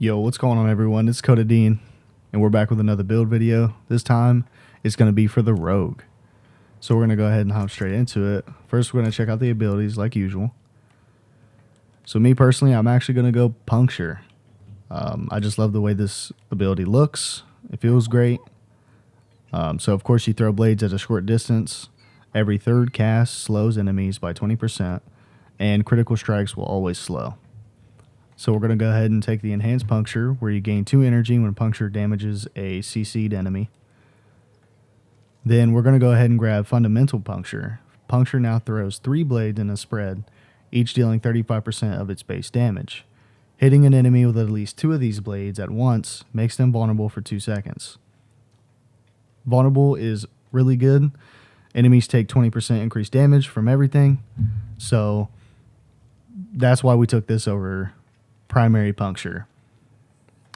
Yo, what's going on everyone? It's Dean, and we're back with another build video. This time, it's going to be for the Rogue. So we're going to go ahead and hop straight into it. First, we're going to check out the abilities like usual. So me personally, I'm actually going to go Puncture. I just love the way this ability looks. It feels great. So of course you throw blades at a short distance. Every third cast slows enemies by 20%, and critical strikes will always slow. So we're going to go ahead and take the Enhanced Puncture, where you gain 2 energy when Puncture damages a CC'd enemy. Then we're going to go ahead and grab Fundamental Puncture. Puncture now throws 3 blades in a spread, each dealing 35% of its base damage. Hitting an enemy with at least 2 of these blades at once makes them vulnerable for 2 seconds. Vulnerable is really good. Enemies take 20% increased damage from everything, so that's why we took this over primary Puncture.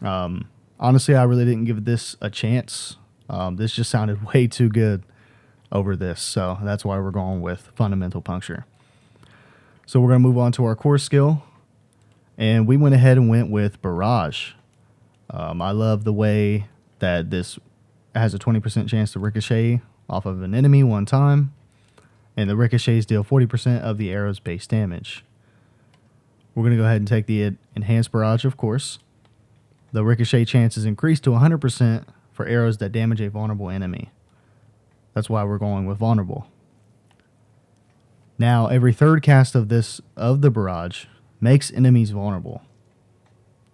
Honestly, I really didn't give this a chance. This just sounded way too good over this, so that's why we're going with Fundamental Puncture. So we're going to move on to our core skill, and we went ahead and went with Barrage. I love the way that this has a 20% chance to ricochet off of an enemy one time, and the ricochets deal 40% of the arrow's base damage. We're going to go ahead and take the Enhanced Barrage, of course. The ricochet chance is increased to 100% for arrows that damage a vulnerable enemy. That's why we're going with Vulnerable. Now, every third cast of the Barrage makes enemies vulnerable.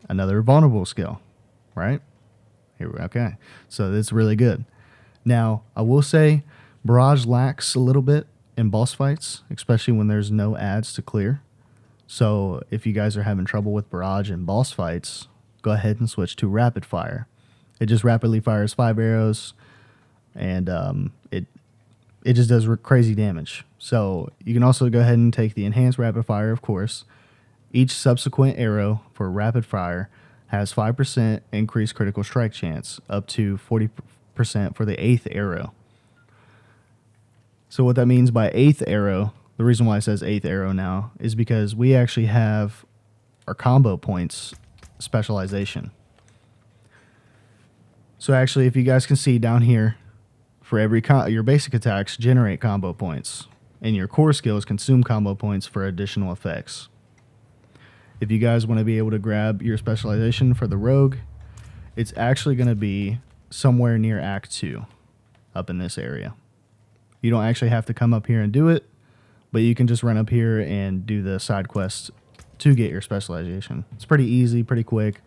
Another vulnerable skill, right? Okay, so that's really good. Now, I will say Barrage lacks a little bit in boss fights, especially when there's no ads to clear. So if you guys are having trouble with Barrage in boss fights, go ahead and switch to Rapid Fire. It just rapidly fires 5 arrows, and it just does crazy damage. So you can also go ahead and take the Enhanced Rapid Fire, of course. Each subsequent arrow for Rapid Fire has 5% increased critical strike chance, up to 40% for the 8th arrow. So what that means by 8th arrow, the reason why it says 8th arrow now, is because we actually have our combo points specialization. So actually, if you guys can see down here, for every your basic attacks generate combo points, and your core skills consume combo points for additional effects. If you guys want to be able to grab your specialization for the Rogue, it's actually going to be somewhere near Act 2, up in this area. You don't actually have to come up here and do it, but you can just run up here and do the side quest to get your specialization. It's pretty easy, pretty quick.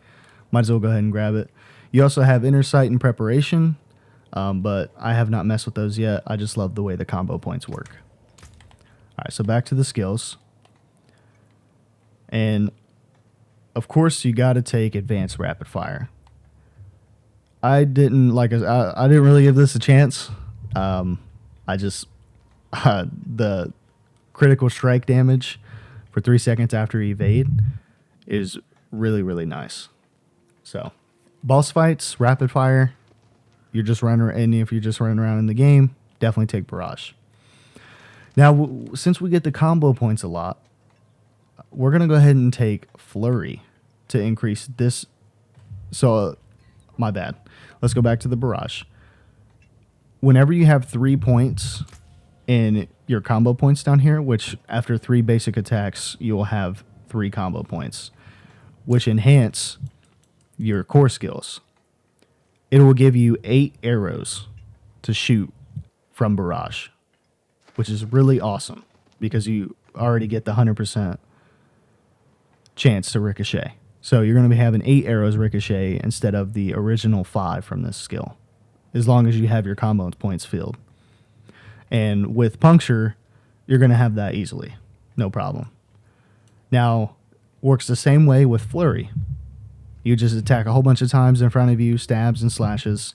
Might as well go ahead and grab it. You also have Inner Sight and Preparation, but I have not messed with those yet. I just love the way the combo points work. All right, so back to the skills. And of course, you got to take Advanced Rapid Fire. I didn't really give this a chance. The critical strike damage for 3 seconds after evade is really, really nice. So, boss fights, Rapid Fire, you're just running, and if you're just running around in the game, definitely take Barrage. Now, since we get the combo points a lot, we're going to go ahead and take Flurry to increase this. So, my bad. Let's go back to the Barrage. Whenever you have 3 points in your combo points down here, which after 3 basic attacks, you will have 3 combo points, which enhance your core skills. It will give you 8 arrows to shoot from Barrage, which is really awesome because you already get the 100% chance to ricochet. So you're going to be having 8 arrows ricochet instead of the original 5 from this skill, as long as you have your combo points filled. And with Puncture, you're going to have that easily. No problem. Now, works the same way with Flurry. You just attack a whole bunch of times in front of you, stabs and slashes.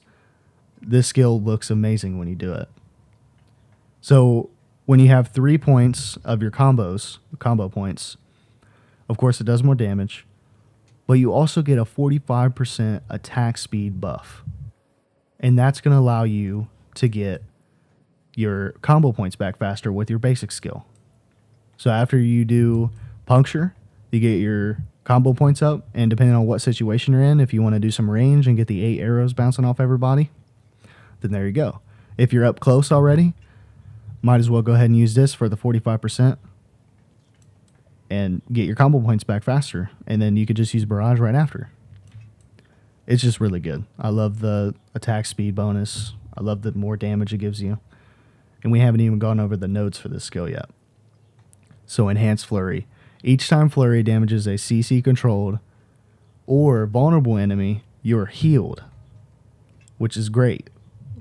This skill looks amazing when you do it. So when you have 3 points of your combo points, of course it does more damage, but you also get a 45% attack speed buff. And that's going to allow you to get your combo points back faster with your basic skill. So after you do Puncture, you get your combo points up, and depending on what situation you're in, if you want to do some range and get the 8 arrows bouncing off everybody, then there you go. If you're up close already, might as well go ahead and use this for the 45% and get your combo points back faster, and then you could just use barrage right after. It's just really good. I love the attack speed bonus. I love the more damage it gives you. And we haven't even gone over the nodes for this skill yet. So Enhanced Flurry. Each time Flurry damages a CC controlled or vulnerable enemy, you're healed, which is great.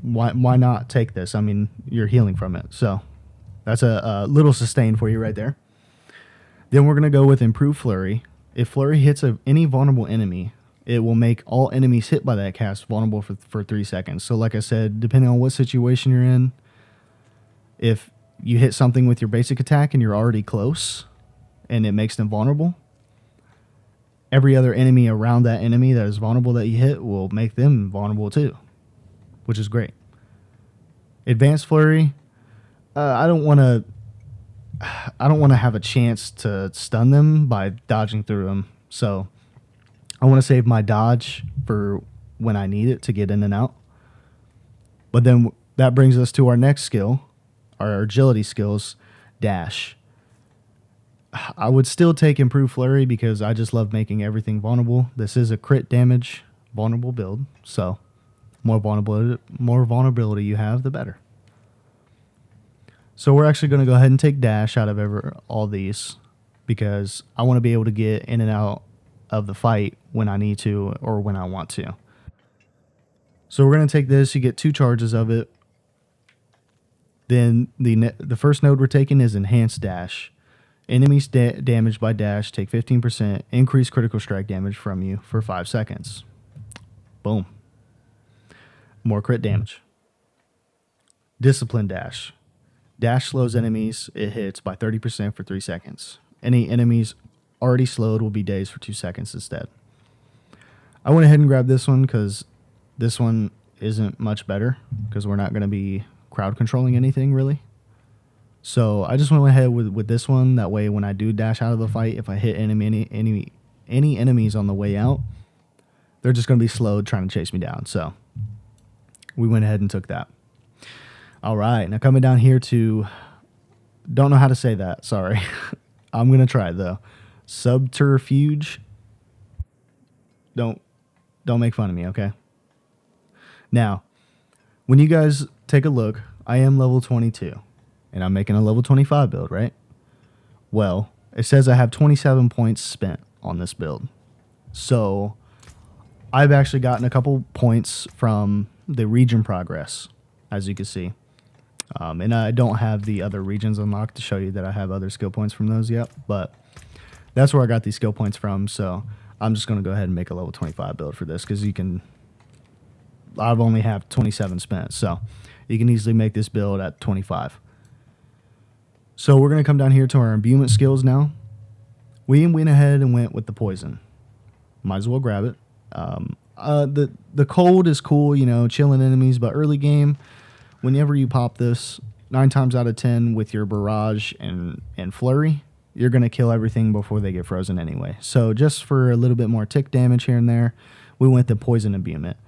Why not take this? I mean, you're healing from it. So that's a little sustain for you right there. Then we're going to go with Improved Flurry. If Flurry hits any vulnerable enemy, it will make all enemies hit by that cast vulnerable for 3 seconds. So like I said, depending on what situation you're in, if you hit something with your basic attack and you're already close and it makes them vulnerable, every other enemy around that enemy that is vulnerable that you hit will make them vulnerable too, which is great. Advanced Flurry, I don't want to have a chance to stun them by dodging through them. So I want to save my dodge for when I need it to get in and out. But then that brings us to our next skill, our agility skills, Dash. I would still take Improved Flurry because I just love making everything vulnerable. This is a crit damage vulnerable build, so more vulnerability you have, the better. So we're actually going to go ahead and take Dash out of all these because I want to be able to get in and out of the fight when I need to or when I want to. So we're going to take this. You get 2 charges of it. Then the first node we're taking is Enhanced Dash. Enemies damaged by Dash take 15% increased critical strike damage from you for 5 seconds. Boom. More crit damage. Discipline Dash. Dash slows enemies it hits by 30% for 3 seconds. Any enemies already slowed will be dazed for 2 seconds instead. I went ahead and grabbed this one because this one isn't much better because we're not going to be crowd controlling anything really. So I just went ahead with this one. That way when I do dash out of the fight, if I hit any enemies on the way out, they're just going to be slowed trying to chase me down. So we went ahead and took that. All right, now coming down here to, don't know how to say that, sorry. I'm going to try it though. Subterfuge. Don't make fun of me, okay? Now, when you guys take a look, I am level 22, and I'm making a level 25 build, right? Well, it says I have 27 points spent on this build. So I've actually gotten a couple points from the region progress, as you can see. And I don't have the other regions unlocked to show you that I have other skill points from those yet, but that's where I got these skill points from. So I'm just going to go ahead and make a level 25 build for this because I've only have 27 spent, so you can easily make this build at 25. So we're going to come down here to our imbuement skills now. We went ahead and went with the poison. Might as well grab it. The cold is cool, chilling enemies, but early game, whenever you pop this, 9 times out of 10 with your barrage and flurry, you're going to kill everything before they get frozen anyway. So just for a little bit more tick damage here and there, we went the poison imbuement.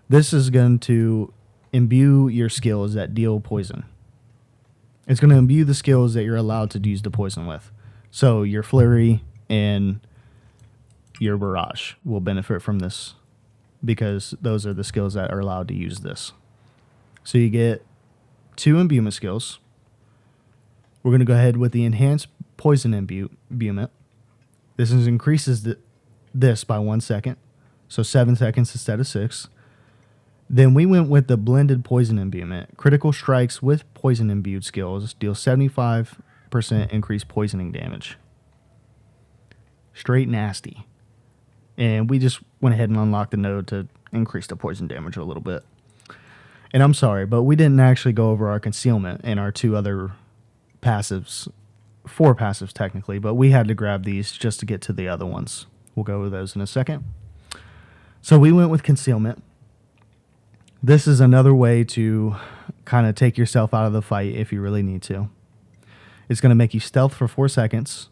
This is going to imbue your skills that deal poison. It's going to imbue the skills that you're allowed to use the poison with. So your flurry and your barrage will benefit from this because those are the skills that are allowed to use this. So you get 2 imbuement skills. We're going to go ahead with the enhanced poison imbuement. This increases this by 1 second. So 7 seconds instead of 6. Then we went with the blended poison imbuement. Critical strikes with poison imbued skills deal 75% increased poisoning damage. Straight nasty. And we just went ahead and unlocked the node to increase the poison damage a little bit. And I'm sorry, but we didn't actually go over our concealment and our 2 other passives. 4 passives technically, but we had to grab these just to get to the other ones. We'll go over those in a second. So we went with concealment. This is another way to kind of take yourself out of the fight if you really need to. It's going to make you stealth for 4 seconds.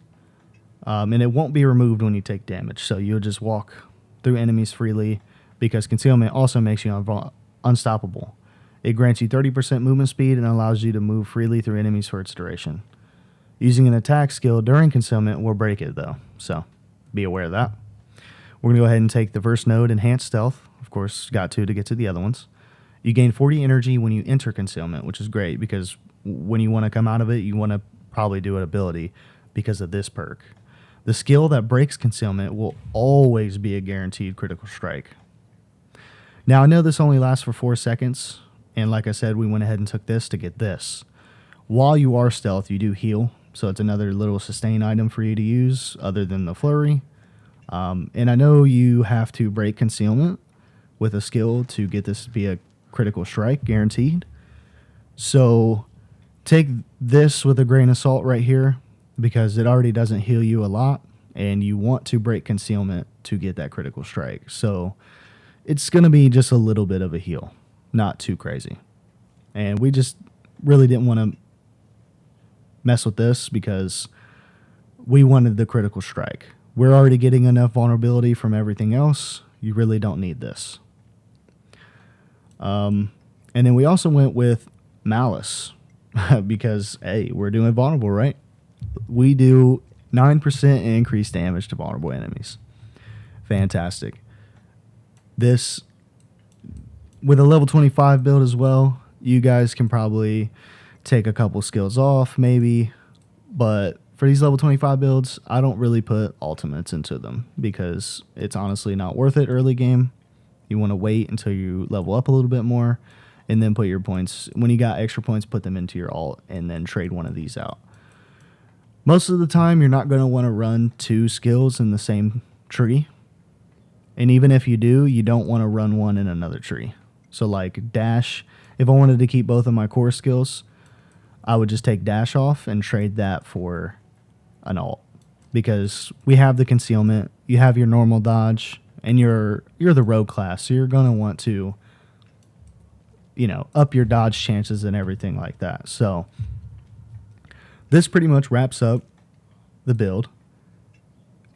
And it won't be removed when you take damage. So you'll just walk through enemies freely because concealment also makes you unstoppable. It grants you 30% movement speed and allows you to move freely through enemies for its duration. Using an attack skill during concealment will break it though, so be aware of that. We're going to go ahead and take the first node, Enhanced Stealth. Of course, got to get to the other ones. You gain 40 energy when you enter concealment, which is great because when you want to come out of it, you want to probably do an ability because of this perk. The skill that breaks concealment will always be a guaranteed critical strike. Now, I know this only lasts for 4 seconds, and like I said, we went ahead and took this to get this. While you are stealth, you do heal, so it's another little sustain item for you to use other than the flurry. And I know you have to break concealment with a skill to get this to be a critical strike, guaranteed. So take this with a grain of salt right here because it already doesn't heal you a lot, and you want to break concealment to get that critical strike. So it's going to be just a little bit of a heal, not too crazy. And we just really didn't want to mess with this because we wanted the critical strike. We're already getting enough vulnerability from everything else. You really don't need this. And then we also went with Malice because, hey, we're doing vulnerable, right? We do 9% increased damage to vulnerable enemies. Fantastic. This, with a level 25 build as well, you guys can probably take a couple skills off maybe, but for these level 25 builds, I don't really put ultimates into them because it's honestly not worth it early game. You want to wait until you level up a little bit more and then put your points, when you got extra points, put them into your alt and then trade one of these out. Most of the time, you're not going to want to run 2 skills in the same tree. And even if you do, you don't want to run one in another tree. So like dash, if I wanted to keep both of my core skills, I would just take dash off and trade that for an alt. Because we have the concealment, you have your normal dodge, and you're the rogue class, so you're going to want to, you know, up your dodge chances and everything like that. So this pretty much wraps up the build.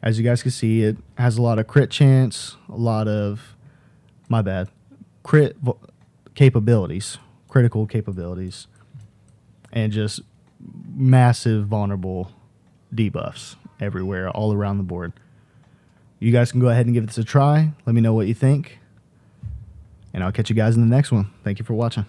As you guys can see, it has a lot of crit chance, a lot of, capabilities, critical capabilities, and just massive vulnerable debuffs everywhere, all around the board. You guys can go ahead and give this a try. Let me know what you think, and I'll catch you guys in the next one. Thank you for watching.